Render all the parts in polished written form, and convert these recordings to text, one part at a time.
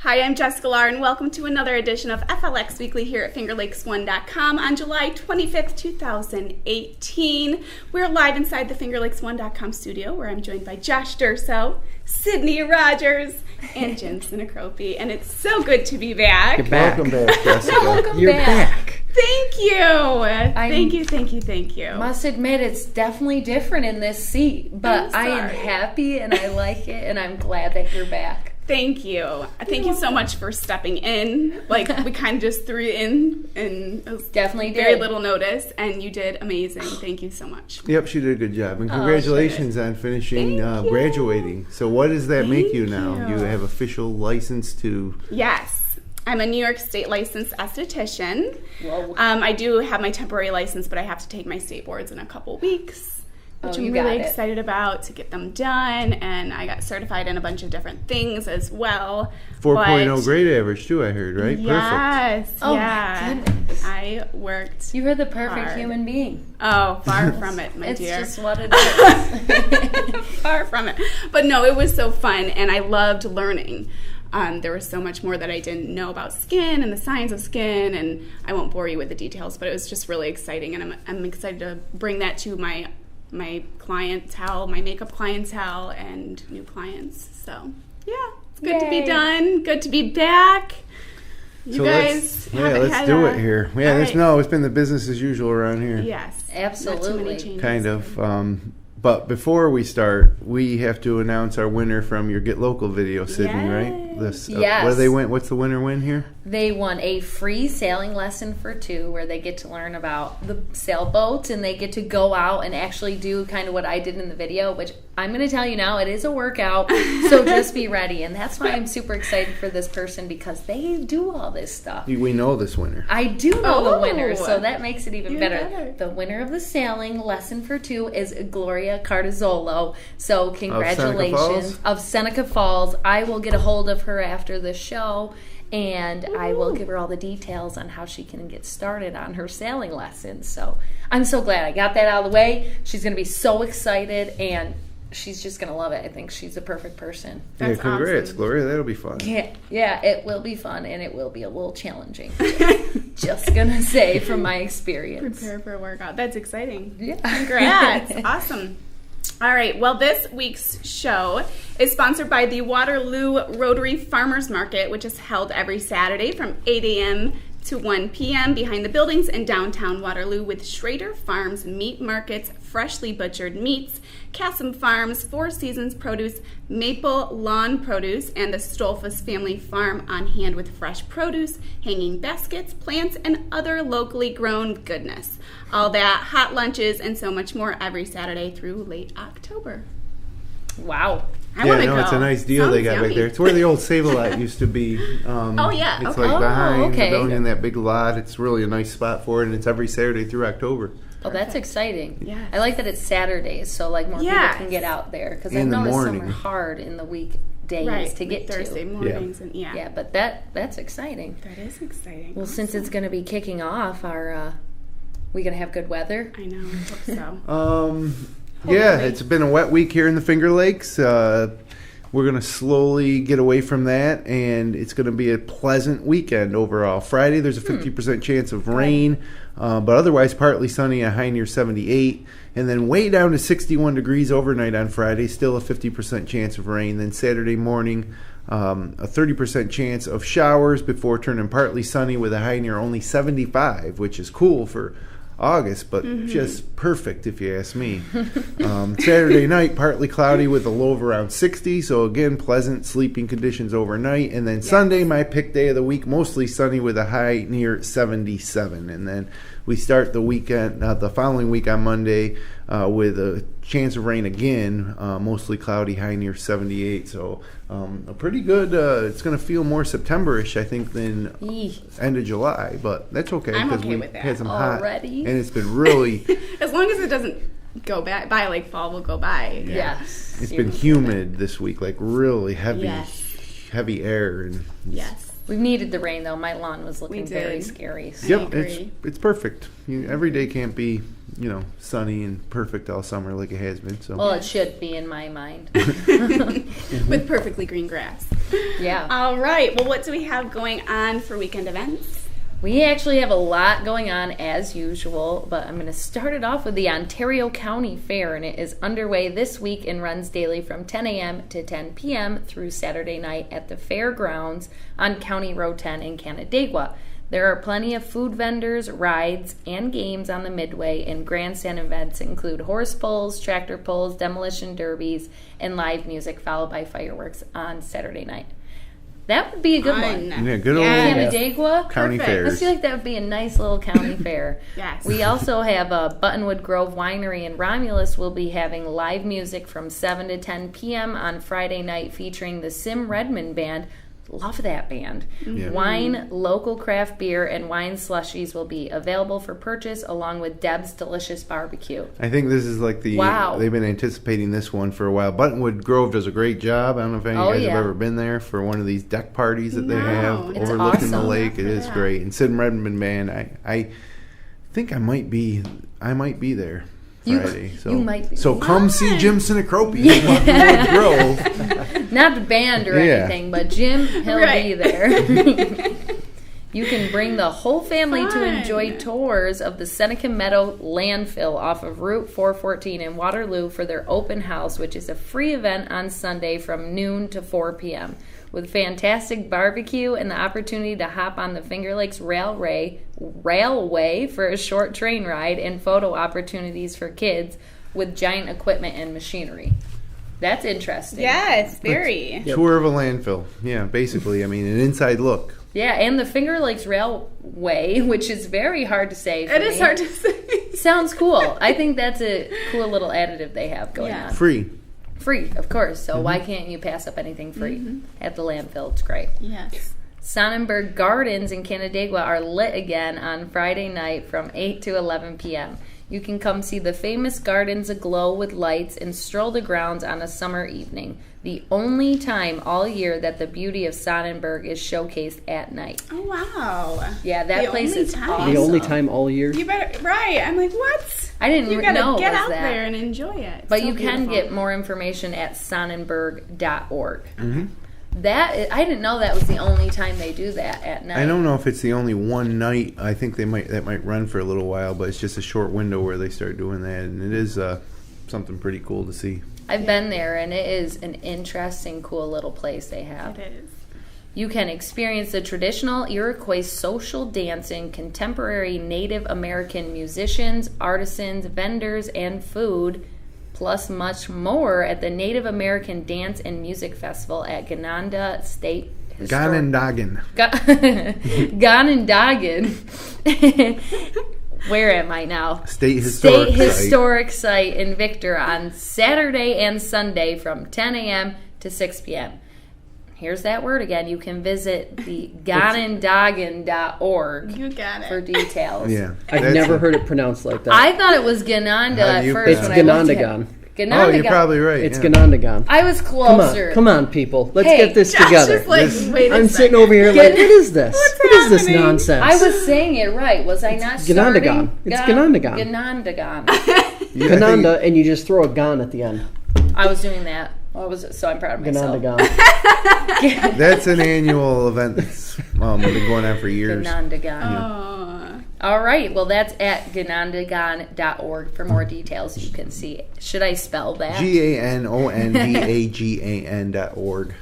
Hi, I'm Jessica Lahr, and welcome to another edition of FLX Weekly here at FingerLakes1.com on July 25th, 2018. We're live inside the FingerLakes1.com studio, where I'm joined by Josh Durso, Sydney Rogers, and Jim Sinicropi, and it's so good to be back. You're back. Welcome back, Jessica. You're back. Thank you. Thank you. Must admit, it's definitely different in this seat, but I am happy, and I like it, and I'm glad that you're back. Thank you. Thank you so much for stepping in. Like, we kind of just threw you in, and it was definitely very little notice, and you did amazing. Thank you so much. Yep, she did a good job. And congratulations on finishing graduating. So what does that make you now? You have official license to... Yes. I'm a New York State licensed esthetician. I do have my temporary license, but I have to take my state boards in a couple weeks, which I'm really excited about to get them done. And I got certified in a bunch of different things as well. 4.0 grade average too, I heard, right? Yes. Perfect. Oh, my goodness. I worked You were the perfect human being. Oh, far from it, my dear. It's just what it is. Far from it. But no, it was so fun, and I loved learning. There was so much more that I didn't know about skin and the science of skin, and I won't bore you with the details, but it was just really exciting, and I'm excited to bring that to my clientele, my makeup clientele, and new clients. So, yeah, it's good to be done. Good to be back. Let's do it here. Yeah, it's been the business as usual around here. Yes, absolutely. Kind of. But before we start, we have to announce our winner from your Get Local video, Sydney, right? Yes. What do they win? What's the winner win here? They won a free sailing lesson for 2 where they get to learn about the sailboats and they get to go out and actually do kind of what I did in the video, which I'm going to tell you now, it is a workout, so just be ready. And that's why I'm super excited for this person because they do all this stuff. We know this winner. I do know the winner, so that makes it even better. The winner of the sailing lesson for 2 is Gloria Cardizzolo. So congratulations. Of Seneca Falls. I will get a hold of her after the show, and I will give her all the details on how she can get started on her sailing lessons. So I'm so glad I got that out of the way. She's going to be so excited, and she's just going to love it. I think she's the perfect person. That's congrats, awesome. Gloria. That'll be fun. Yeah, it will be fun, and it will be a little challenging. Just going to say from my experience. Prepare for a workout. That's exciting. Yeah. Congrats. Awesome. All right, well, this week's show is sponsored by the Waterloo Rotary Farmers Market, which is held every Saturday from 8 a.m. to 1 p.m. behind the buildings in downtown Waterloo with Schrader Farms Meat Markets, freshly butchered meats, Cassim Farms, Four Seasons Produce, Maple Lawn Produce, and the Stolfus Family Farm on hand with fresh produce, hanging baskets, plants, and other locally grown goodness. All that, hot lunches, and so much more every Saturday through late October. Wow. I want to go. It's a nice deal they got back there. It's where the old Save-A-Lot used to be. It's like behind the building in that big lot. It's really a nice spot for it, and it's every Saturday through October. Oh, that's exciting. Yes. I like that it's Saturdays, so like more people can get out there. Because I've noticed some are hard in the weekdays to get Thursday to. mornings. Yeah. And Yeah, but that's exciting. That is exciting. Well, since it's going to be kicking off, we going to have good weather? I know. I hope so. Yeah, it's been a wet week here in the Finger Lakes. We're going to slowly get away from that, and it's going to be a pleasant weekend overall. Friday, there's a 50% chance of rain, but otherwise partly sunny, a high near 78, and then way down to 61 degrees overnight on Friday, still a 50% chance of rain. Then Saturday morning, a 30% chance of showers before turning partly sunny with a high near only 75, which is cool for August, but just perfect if you ask me. Saturday night, partly cloudy with a low of around 60, so again, pleasant sleeping conditions overnight. And then Sunday, my pick day of the week, mostly sunny with a high near 77. And then we start the weekend, the following week on Monday, with a chance of rain again, mostly cloudy, high near 78. So a pretty good, it's going to feel more September-ish, I think, than end of July. But that's okay because we had some hot, and it's been really... As long as it doesn't go by like fall will go by. Yes. It's been humid this week, like really heavy air. And We've needed the rain, though. My lawn was looking very scary. So. Yep, it's perfect. Every day can't be, sunny and perfect all summer like it has been. So. Well, it should be in my mind. With perfectly green grass. Yeah. All right. Well, what do we have going on for weekend events? We actually have a lot going on as usual, but I'm going to start it off with the Ontario County Fair, and it is underway this week and runs daily from 10 a.m. to 10 p.m. through Saturday night at the fairgrounds on County Road 10 in Canandaigua. There are plenty of food vendors, rides, and games on the midway, and grandstand events include horse pulls, tractor pulls, demolition derbies, and live music, followed by fireworks on Saturday night. That would be a good one. Yeah, good old Canandaigua county fairs. I feel like that would be a nice little county fair. Yes. We also have Buttonwood Grove Winery in Romulus will be having live music from 7 to 10 p.m. on Friday night featuring the Sim Redmond Band. Love that band. Yeah. Wine, local craft beer, and wine slushies will be available for purchase along with Deb's Delicious Barbecue. I think this is like they've been anticipating this one for a while. Buttonwood Grove does a great job. I don't know if any of you guys have ever been there for one of these deck parties that they have overlooking the lake. It is great. And Sid Redmond Band, I think I might be there Friday. You might be. So come see Jim Sinicropi in Buttonwood Grove. Not the band or anything, but Jim, he'll be there. You can bring the whole family to enjoy tours of the Seneca Meadow landfill off of Route 414 in Waterloo for their open house, which is a free event on Sunday from noon to 4 p.m. with fantastic barbecue and the opportunity to hop on the Finger Lakes Railway for a short train ride and photo opportunities for kids with giant equipment and machinery. That's interesting. Yes, very. Tour of a landfill. Yeah, basically. I mean, an inside look. Yeah, and the Finger Lakes Railway, which is very hard to say for me. It is hard to say. Sounds cool. I think that's a cool little additive they have going on. Free, of course. So why can't you pass up anything free at the landfill? It's great. Yes. Sonnenberg Gardens in Canandaigua are lit again on Friday night from 8 to 11 p.m. You can come see the famous gardens aglow with lights and stroll the grounds on a summer evening. The only time all year that the beauty of Sonnenberg is showcased at night. Oh, wow. Yeah, that place is awesome. The only time all year? You better, right. I'm like, what? I didn't know it was that. You gotta get out there and enjoy it. But you can get more information at sonnenberg.org. Mm-hmm. I didn't know that was the only time they do that at night. I don't know if it's the only one night. I think that might run for a little while, but it's just a short window where they start doing that, and it is something pretty cool to see. I've been there, and it is an interesting, cool little place they have. It is. You can experience the traditional Iroquois social dancing, contemporary Native American musicians, artisans, vendors, and food, plus much more at the Native American Dance and Music Festival at Gananda State Ganondagan. Ganondagan. Where am I now? State Historic Site in Victor on Saturday and Sunday from 10 a.m. to 6 p.m. Here's that word again. You can visit the ganondagan.org for details. Yeah, I've never heard it pronounced like that. I thought it was Gananda at first. It's Ganondagan. Oh, you're probably right. It's Ganondagan. I was closer. Come on, people. Let's get this together. I'm sitting over here like, what is this? What is this nonsense? I was saying it right. Was I not starting? Ganondagan. It's Ganondagan. Ganondagan. Ganonda, and you just throw a gon at the end. I was doing that. So I'm proud of myself. Ganondagan. That's an annual event that's been going on for years. Ganondagan. Yeah. All right. Well, that's at ganondagan.org for more details. You can see. Should I spell that? GANONDAGAN.org.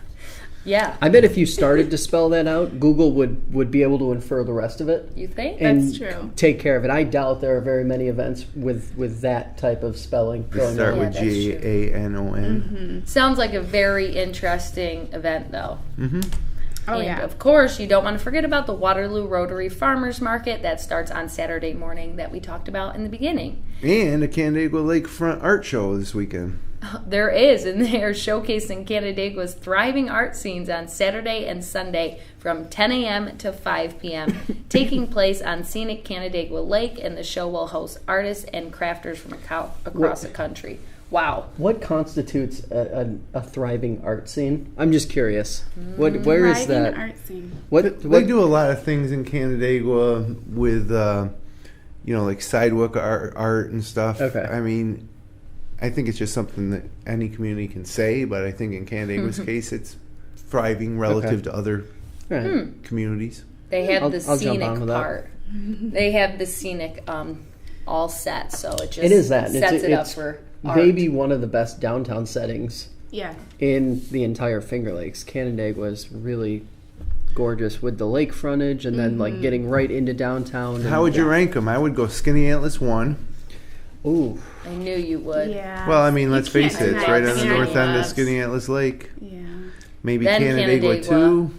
Yeah. I bet if you started to spell that out, Google would be able to infer the rest of it. You think? That's true. Take care of it. I doubt there are very many events with that type of spelling going Start on. with GANON. Mm-hmm. Sounds like a very interesting event, though. Mm-hmm. Oh, and yeah. of course, you don't want to forget about the Waterloo Rotary Farmers Market that starts on Saturday morning that we talked about in the beginning. And a Canandaigua Lakefront art show this weekend. There is, and they're showcasing Canandaigua's thriving art scenes on Saturday and Sunday from 10 a.m. to 5 p.m., taking place on scenic Canandaigua Lake, and the show will host artists and crafters from across the country. Wow. What constitutes a thriving art scene? I'm just curious. Where is that? Art scene. They do a lot of things in Canandaigua with, like sidewalk art and stuff. Okay. I mean, I think it's just something that any community can say, but I think in Canandaigua's case, it's thriving relative to other communities. They have the scenic part. They have the scenic all set, so it just sets it up for art. Maybe one of the best downtown settings Yeah. in the entire Finger Lakes. Canandaigua was really gorgeous with the lake frontage and then like getting right into downtown. How would you rank them? I would go Skinny Atlas 1. Ooh. I knew you would. Yeah. Well, I mean, let's face it, it's right on the Skinny north end of Atlas. Skinny Atlas Lake. Yeah. Maybe Then Canandaigua 2.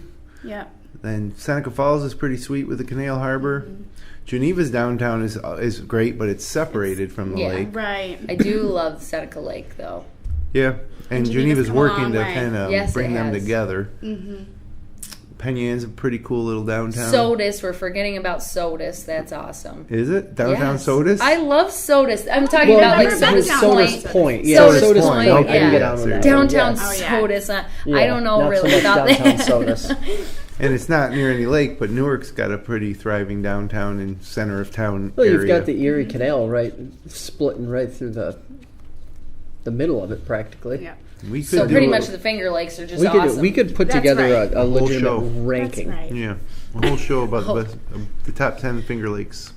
Yep. Then Seneca Falls is pretty sweet with the Canal Harbor. Geneva's downtown is great, but it's separated from the lake. Right. I do love Seneca Lake, though. Yeah, and Geneva's come a working long to way. kind of Yes, bring it them has. together. Peñan's a pretty cool little downtown. Sodus, we're forgetting about Sodus. That's awesome. Is it? Downtown Yes. Sodus? I love Sodus. I'm talking about like here's Sodus Sodus Point. Point. Yeah, Sodus Sodus Point, Point. I yeah. can get on with that. Downtown Yeah. Oh, yeah. Sodus. I Yeah, don't know not really so much about downtown that. Sodus. And it's not near any lake, but Newark's got a pretty thriving downtown and center of town Well, area. you've got the Erie Canal right splitting right through the middle of it practically. Yeah. We could So do pretty a- much the Finger Lakes are just We awesome. could put That's together right. a whole legitimate show. ranking. That's right. Yeah, a whole show about the top 10 Finger Lakes.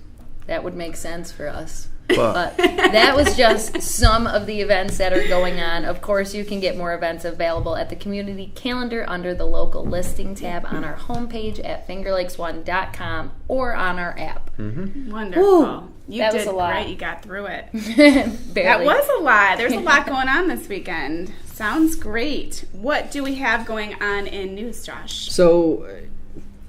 That would make sense for us. But But that was just some of the events that are going on. Of course, you can get more events available at the community calendar under the local listing tab on our homepage at fingerlakes1.com or on our app. Wonderful. Woo, You that did was a lot. great. You got through it. Barely. That was a lot. There's a lot going on this weekend. Sounds great. What do we have going on in news, Josh? So,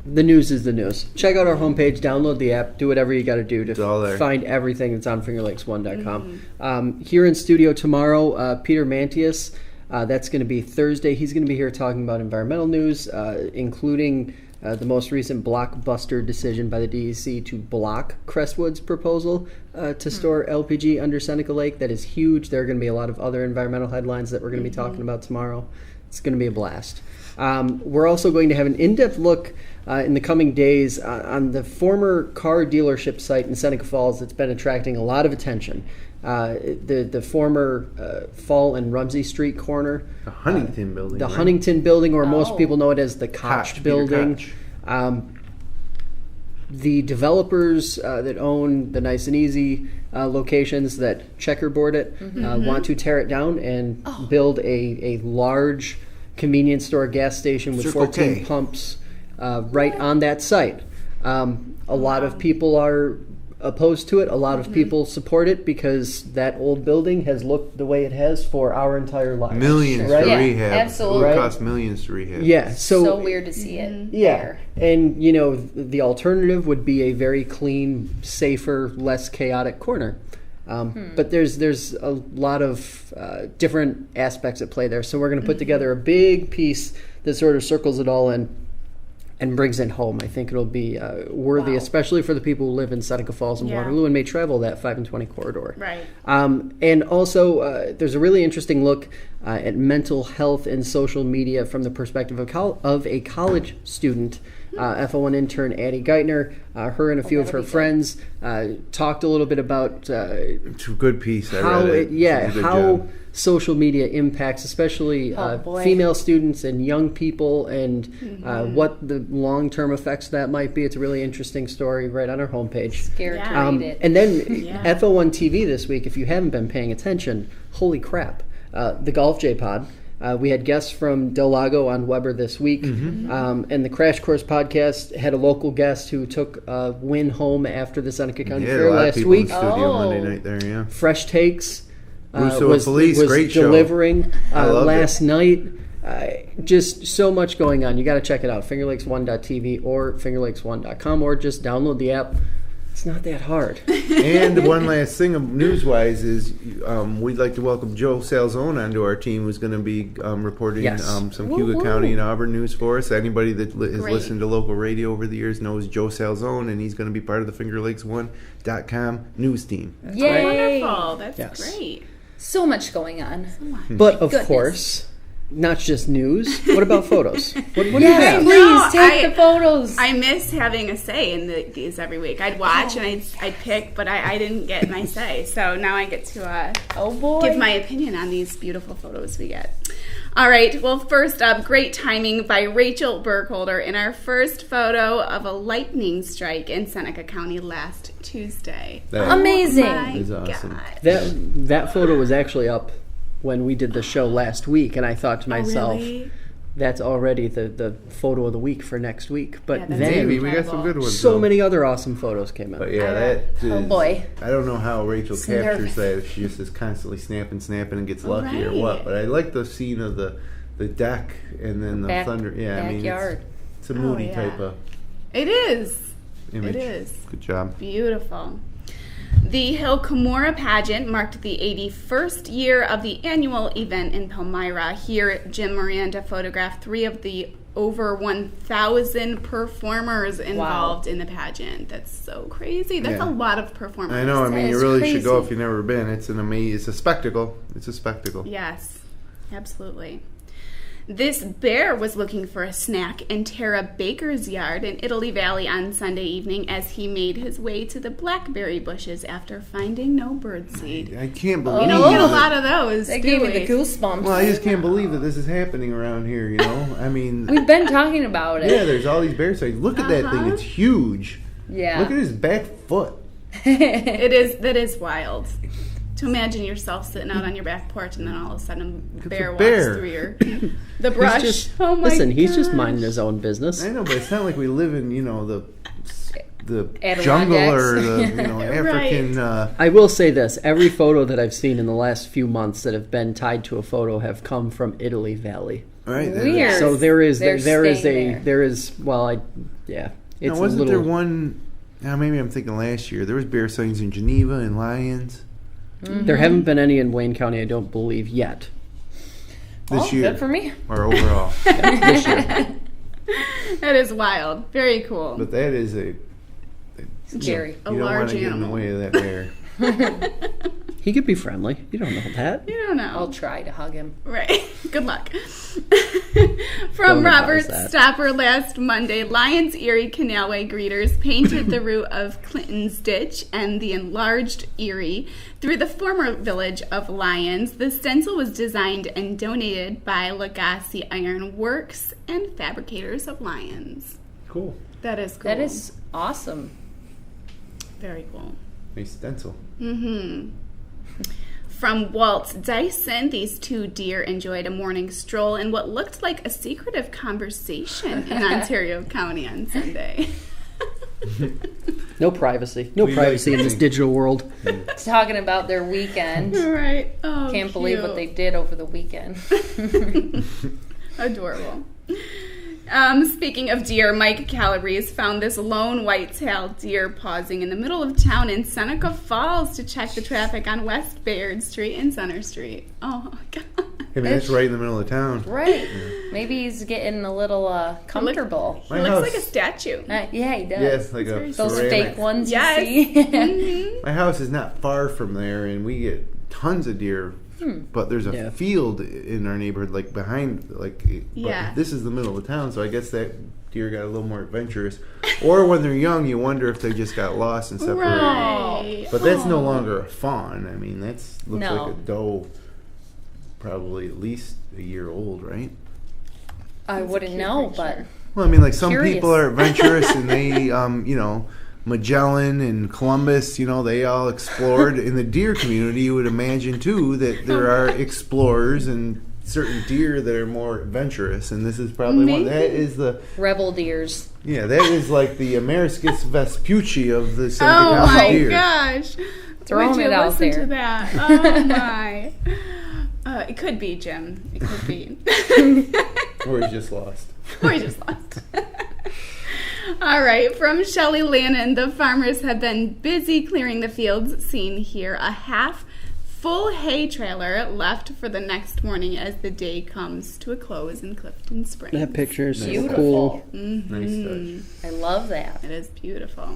the news is the news. Check out our homepage, download the app, do whatever you got to do It's all to there. find everything that's on fingerlakes1.com. Here in studio tomorrow, Peter Mantius. That's going to be Thursday. He's going to be here talking about environmental news, including the most recent blockbuster decision by the DEC to block Crestwood's proposal to store LPG under Seneca Lake. That is huge. There are going to be a lot of other environmental headlines that we're going to be talking about tomorrow. It's going to be a blast. We're also going to have an in-depth look in the coming days on the former car dealership site in Seneca Falls that's been attracting a lot of attention. The former Fall and Rumsey Street corner. the Huntington building. The right? Huntington building, or most Oh. people know it as the Koch, Koch Peter building. Koch. The developers that own the Nice and Easy locations that checkerboard it want to tear it down and build a large convenience store gas station with Circle 14 K. pumps right on that site. A lot of people are opposed to it. A lot of people support it because that old building has looked the way it has for our entire lives. Millions right? to Yeah, rehab. absolutely. It would Right. cost millions to rehab. Yeah, so weird to see it Yeah, there. and you know the alternative would be a very clean, safer, less chaotic corner. But there's a lot of different aspects at play there. So we're going to put together a big piece that sort of circles it all in and brings it home. I think it'll be worthy, Wow. especially for the people who live in Seneca Falls and Yeah. Waterloo and may travel that 5 and 20 corridor. Right. And also, there's a really interesting look at mental health and social media from the perspective of a college student. FL1 intern Addie Geithner, her and a few of her friends talked a little bit about It's a good piece. I how read it. She did a good how job. social media impacts, especially boy. female students and young people, and what the long-term effects of that might be. It's a really interesting story right on our homepage. Scared to Yeah. read it. And then Yeah. FL1 TV this week, if you haven't been paying attention, holy crap. The Golf J-Pod. We had guests from Del Lago on Weber this week. And the Crash Course podcast had a local guest who took a win home after the Seneca County Yeah, a Fair lot of last people in week. studio Oh. Monday night there, yeah. Fresh Takes Durso was and Felice, great show. delivering I loved last it. night. Just so much going on. You got to check it out, fingerlakes1.tv or fingerlakes1.com, or just download the app. It's not that hard. And one last thing, news-wise, is we'd like to welcome Joe Salzone onto our team, who's going to be reporting Yes. some Woo-woo. Cayuga County and Auburn news for us. Anybody that has Great. listened to local radio over the years knows Joe Salzone, and he's going to be part of the FingerLakes1.com news team. Yay! Wonderful. That's Yes. great. So much going on. But of Goodness. course, not just news. What about photos? What do you Yes, have? please take the photos. I miss having a say in these every week. I'd watch and I'd pick, but I didn't get my say. So now I get to give my opinion on these beautiful photos we get. All right. Well, first up, great timing by Rachel Burkholder in our first photo of a lightning strike in Seneca County last Tuesday. Amazing. My is awesome. God. That photo was actually up when we did the show last week, and I thought to myself, really? that's already the photo of the week for next week. But Yeah, that's then Maybe we got some good ones. so though. many other awesome photos came out. But yeah, that is, Oh, boy. I don't know how Rachel It's captures nervous. that. If she just is constantly snapping and gets lucky or Right. what. But I like the scene of the deck and then the thunder. Yeah, I mean, backyard. it's a moody yeah. type of It is. image. It is. Good job. Beautiful. The Hill Kimura pageant marked the 81st year of the annual event in Palmyra. Here, Jim Miranda photographed 3 of the over 1,000 performers involved in the pageant. That's so crazy. That's Yeah. a lot of performers. I know. I mean, you is really should go crazy. if you've never been. It's an amazing. It's a spectacle. It's a spectacle. Yes, absolutely. This bear was looking for a snack in Tara Baker's yard in Italy Valley on Sunday evening as he made his way to the blackberry bushes after finding no birdseed. I can't believe. You don't get a that- lot of those, That do gave me we? the goosebumps. Well, I just can't believe that this is happening around here. You know, I mean, We've been talking about it. yeah, there's all these bear signs. Look at that thing; it's huge. Yeah. Look at his back foot. That is wild. To imagine yourself sitting out on your back porch and then all of a sudden a bear walks through the brush. Oh my he's just gosh. minding his own business. I know, but it's not like we live in the Adirondacks. jungle or the African. I will say this: every photo that I've seen in the last few months that have been tied to a photo have come from Italy Valley. Right. Weird. So there is They're staying there. It's Now, a wasn't little. there one? Now maybe I'm thinking last year there was bear sightings in Geneva and Lyons There haven't been any in Wayne County, I don't believe yet. this year Good for me. or overall. This year. That is wild. Very cool. But that is Scary. A you don't large want to get in the animal. way of that bear. He could be friendly. You don't know that. You don't know. I'll try to hug him. Right. Good luck. Don't From Robert advise that. Stopper last Monday, Lyons Erie Canalway greeters painted the route of Clinton's Ditch and the enlarged Erie through the former village of Lyons. The stencil was designed and donated by Legacy Iron Works and Fabricators of Lyons. Cool. That is cool. That is awesome. very cool. Nice stencil. Mm-hmm. From Walt Dyson, these 2 deer enjoyed a morning stroll in what looked like a secretive conversation in Ontario County on Sunday. No privacy. No We privacy like in this to digital world. Talking about their weekend. Right. Oh, Can't believe what they did over the weekend. Adorable. Speaking of deer, Mike Calabrese found this lone white-tailed deer pausing in the middle of town in Seneca Falls to check the traffic on West Bayard Street and Center Street. Oh, my God. I mean, that's right in the middle of town. Right. Maybe he's getting a little comfortable. He My looks house- like a statue. Yeah, he does. Yes, like very a Those ceramic. fake ones Yes. you see. Mhm. My house is not far from there, and we get tons of deer. But there's a Yeah. field in our neighborhood, like behind, like. Yeah. But this is the middle of town, so I guess that deer got a little more adventurous. Or when they're young, you wonder if they just got lost and separated. Right. But that's no longer a fawn. I mean, that's looks No. like a doe, probably at least a year old, right? I That's a wouldn't cute know, picture. Well, I mean, like some Curious. people are adventurous and they, Magellan and Columbus, they all explored. In the deer community, you would imagine too that there are explorers and certain deer that are more adventurous, and this is probably one. Maybe. That is the rebel deers. that is like the Ameriscus vespucci of the Seneca Oh, County my deer. gosh. Throwing Would you it out listen there. to that? Oh, my. It could be, Jim. It could be. Or he's just lost. Or he just lost. All right, from Shelley Lannon, the farmers have been busy clearing the fields. Seen here, a half-full hay trailer left for the next morning as the day comes to a close in Clifton Springs. That picture is so Beautiful. cool. Nice touch. I love that. It is beautiful.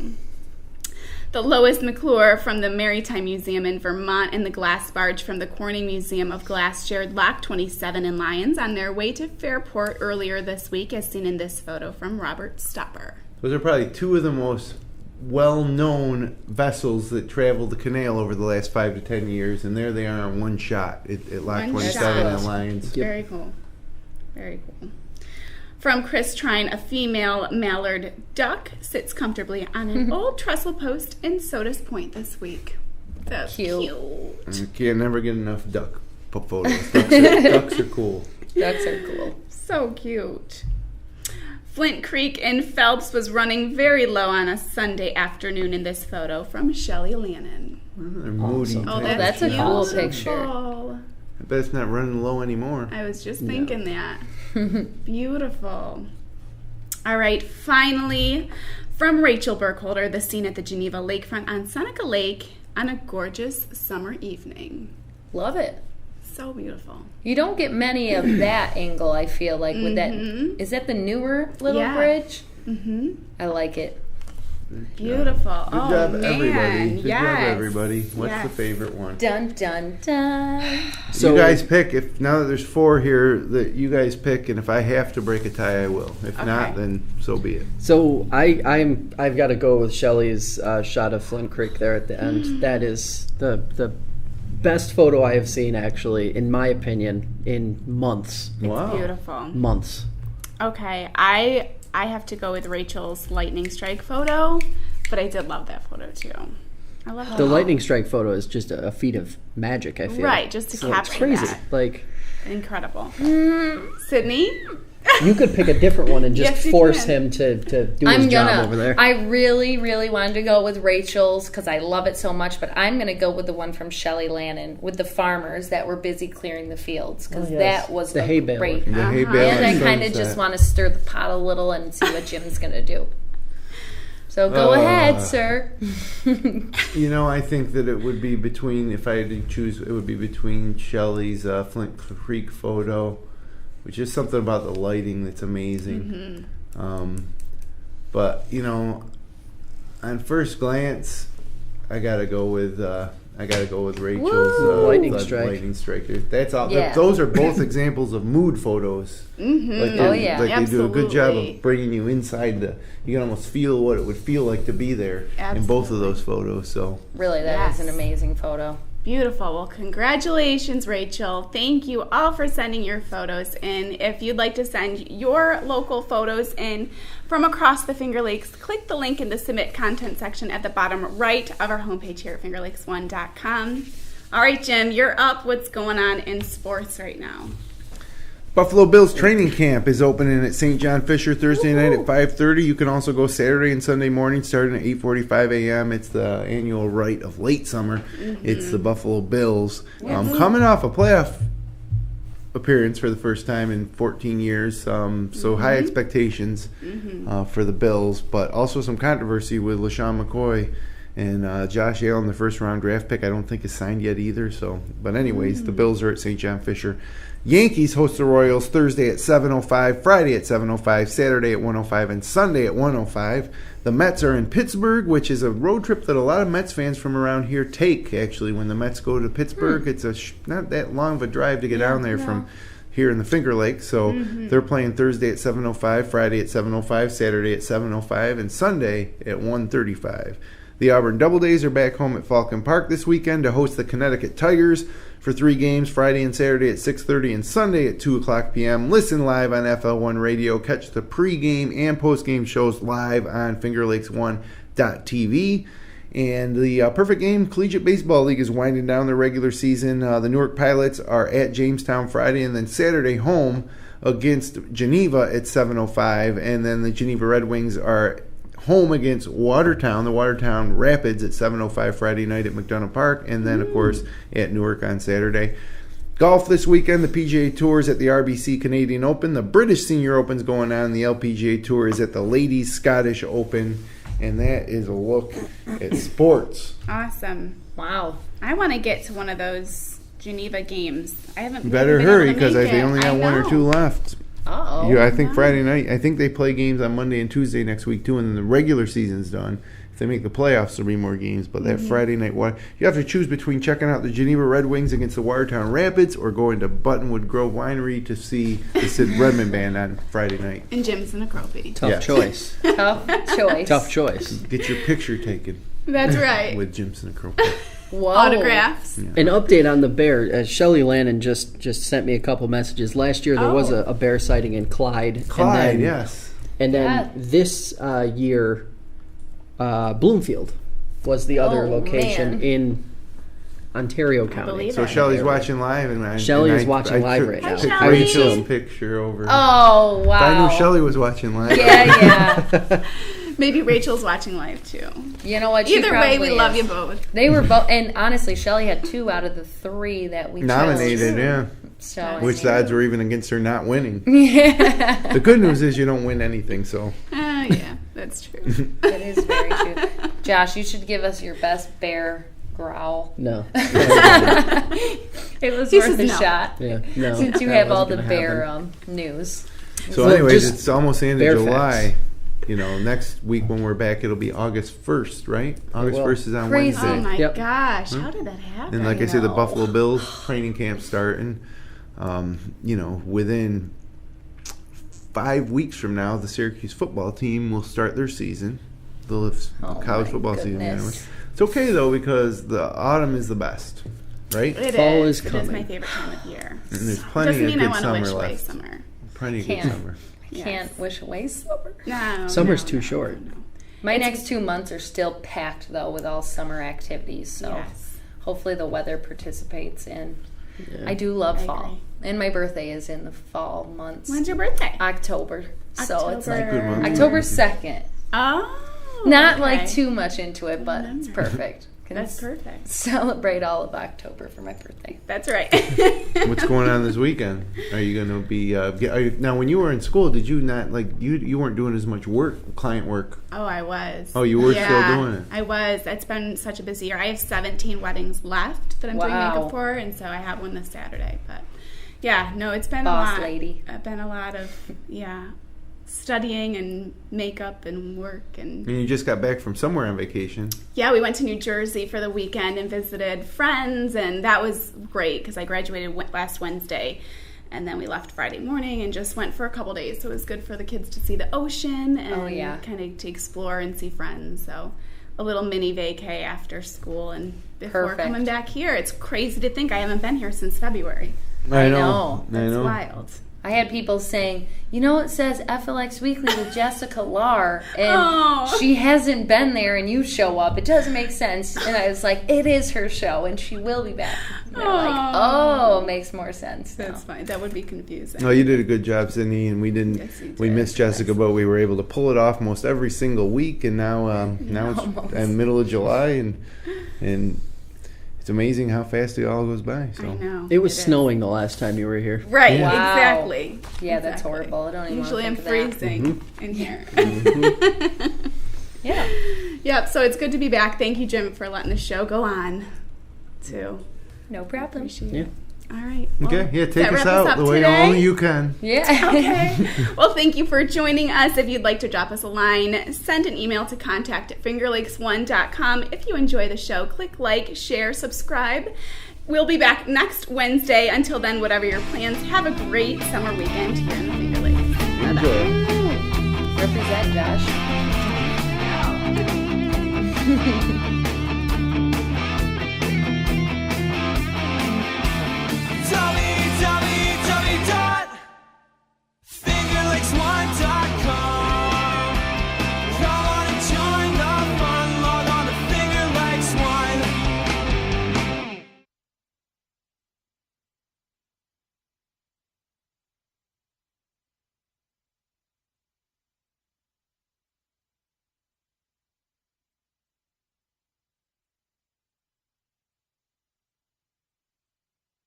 The Lois McClure from the Maritime Museum in Vermont and the Glass Barge from the Corning Museum of Glass shared Lock 27 in Lyons on their way to Fairport earlier this week, as seen in this photo from Robert Stopper. Those are probably two of the most well-known vessels that traveled the canal over the last 5 to 10 years, and there they are in one shot at Lock 27 in Lyons. Very cool. Very cool. From Chris Trine, a female mallard duck sits comfortably on an old trestle post in Sodas Point this week. That's cute. You can't never get enough duck photos. Ducks are cool. Ducks are cool. So cute. Flint Creek in Phelps was running very low on a Sunday afternoon in this photo from Shelley Lannon. They're moody. Oh, that's a cool picture. I bet it's not running low anymore. I was just thinking that. Beautiful. All right, finally, from Rachel Burkholder, the scene at the Geneva lakefront on Seneca Lake on a gorgeous summer evening. Love it. So beautiful. You don't get many of that angle, I feel like, with that. Is that the newer little bridge? Mm-hmm. I like it. Beautiful. Good job, everybody. Good job, everybody. What's the favorite one? Dun, dun, dun. So you guys pick. If now that there's 4 here, that you guys pick, and if I have to break a tie, I will. If not, then so be it. So I've got to go with Shelley's shot of Flint Creek there at the end. That is the best photo I have seen, actually, in my opinion, in months. It's beautiful. Months. Okay, I have to go with Rachel's lightning strike photo, but I did love that photo too. I love the lightning strike photo is just a feat of magic, I feel. Right, just to capture crazy. that. Like incredible. Sydney? You could pick a different one and just force him to do his job over there. I really, really wanted to go with Rachel's because I love it so much, but I'm going to go with the one from Shelley Lannon with the farmers that were busy clearing the fields because that was the hay baler. Great. The hay baler. And I kind of just want to stir the pot a little and see what Jim's going to do. So go ahead, sir. I think that it would be between, if I had to choose, it would be between Shelley's Flint Creek photo, which is something about the lighting that's amazing. But, on first glance, I gotta go with Rachel's lightning striker. That's all. Yeah. Those are both examples of mood photos. They do a good job of bringing you inside you can almost feel what it would feel like to be there in both of those photos. So really, that is an amazing photo. Beautiful. Well, congratulations, Rachel. Thank you all for sending your photos in. If you'd like to send your local photos in from across the Finger Lakes, click the link in the Submit Content section at the bottom right of our homepage here at FingerLakes1.com. All right, Jim, you're up. What's going on in sports right now? Buffalo Bills training camp is opening at St. John Fisher Thursday night at 5:30. You can also go Saturday and Sunday morning starting at 8:45 a.m. It's the annual rite of late summer. It's the Buffalo Bills. Coming off a playoff appearance for the first time in 14 years. So high expectations for the Bills, but also some controversy with LaShawn McCoy and Josh Allen, the first-round draft pick. I don't think is signed yet either. But anyways, the Bills are at St. John Fisher. Yankees host the Royals Thursday at 7:05, Friday at 7:05, Saturday at 1:05, and Sunday at 1:05. The Mets are in Pittsburgh, which is a road trip that a lot of Mets fans from around here take, actually. When the Mets go to Pittsburgh, it's not that long of a drive to get down there from here in the Finger Lakes. So they're playing Thursday at 7:05, Friday at 7:05, Saturday at 7:05, and Sunday at 1:35. The Auburn Doubledays are back home at Falcon Park this weekend to host the Connecticut Tigers for 3 games, Friday and Saturday at 6:30 and Sunday at 2 o'clock p.m. Listen live on FL1 Radio. Catch the pregame and postgame shows live on FingerLakes1.tv. And the Perfect Game Collegiate Baseball League is winding down their regular season. The Newark Pilots are at Jamestown Friday and then Saturday home against Geneva at 7:05. And then the Geneva Red Wings are home against Watertown, the Watertown Rapids at 7:05 Friday night at McDonough Park, and then, of course, at Newark on Saturday. Golf this weekend, the PGA Tour is at the RBC Canadian Open. The British Senior Open's going on. The LPGA Tour is at the Ladies Scottish Open, and that is a look at sports. Awesome. Wow. I want to get to one of those Geneva games. I haven't. You better hurry because they only got 1 or 2 left. Uh-oh. Yeah, I think Friday night. I think they play games on Monday and Tuesday next week too, and then the regular season's done. if they make the playoffs, there'll be more games. But that Friday night one, you have to choose between checking out the Geneva Red Wings against the Watertown Rapids or going to Buttonwood Grove Winery to see the Sid Redmond Band on Friday night. And Jim Sinicropi. Tough choice. Tough choice. Get your picture taken. That's right. With Jim Sinicropi. Whoa. Autographs. Yeah. An update on the bear. Shelley Lannon just sent me a couple messages. Last year there was a bear sighting in Clyde. Clyde, yes. And then this year, Bloomfield was the other location in Ontario County. So Shelley's watching live, and Shelley's watching live right now. Took Rachel's picture over. Oh, wow. If I knew Shelley was watching live. Yeah. Maybe Rachel's watching live too. You know what? Either way, we love you both. They were both, and honestly, Shelley had 2 out of the 3 that we nominated. chose. Yeah. So which the odds were even against her not winning. Yeah. The good news is you don't win anything. So. Yeah, that's true. It is very true. Josh, you should give us your best bear growl. No. It was worth a shot. Yeah. No. Since you have all the bear news. So anyways, it's almost the end of July. Facts. You know, next week when we're back, it'll be August 1st, right? August 1st is on Wednesday. Oh, my gosh. How did that happen? And like I said, the Buffalo Bills training camp starting. You know, within 5 weeks from now, the Syracuse football team will start their season. They'll have college football season. It's okay, though, because the autumn is the best, right? Fall is coming. It is my favorite time of year. And there's plenty of good summer wish away left. Summer. Plenty of good summer. Can't wish away summer. No. Summer's too short. My next 2 months are still packed, though, with all summer activities. So hopefully the weather participates in. Yeah. I do love fall. And my birthday is in the fall months. When's your birthday? October. So it's like October 2nd. Oh. Not like too much into it, but it's perfect. That's perfect. Celebrate all of October for my birthday. That's right. What's going on this weekend? Are you going to be now? When you were in school, did you not you weren't doing as much client work? Oh, I was. Oh, you were still doing it. I was. It's been such a busy year. I have 17 weddings left that I'm doing makeup for, and so I have one this Saturday. But yeah, no, it's been Boss a lot. Lady. It's been a lot of studying and makeup and work and you just got back from somewhere on vacation. Yeah, we went to New Jersey for the weekend and visited friends, and that was great because I graduated last Wednesday, and then we left Friday morning and just went for a couple days. So it was good for the kids to see the ocean and kind of to explore and see friends. So a little mini vacay after school and before coming back here. It's crazy to think I haven't been here since February. I know. It's wild. I had people saying, it says FLX Weekly with Jessica Lahr, and she hasn't been there, and you show up. It doesn't make sense. And I was like, it is her show, and she will be back. And they're like, it makes more sense now. That's fine. That would be confusing. Oh, you did a good job, Sydney, and we didn't. Yes, we missed Jessica, but we were able to pull it off most every single week, and now it's in middle of July, and it's amazing how fast it all goes by. So. I know. It was snowing the last time you were here. Right, exactly. Yeah, that's horrible. I don't even Usually I'm freezing in here. Yeah. Yep, so it's good to be back. Thank you, Jim, for letting the show go on, too. No problem. Appreciate it. All right. Well, okay, take us out the way only you can. Yeah. Okay. Well, thank you for joining us. If you'd like to drop us a line, send an email to contact@fingerlakes1.com. If you enjoy the show, click like, share, subscribe. We'll be back next Wednesday. Until then, whatever your plans, have a great summer weekend here in the Finger Lakes. Enjoy. Represent, Josh.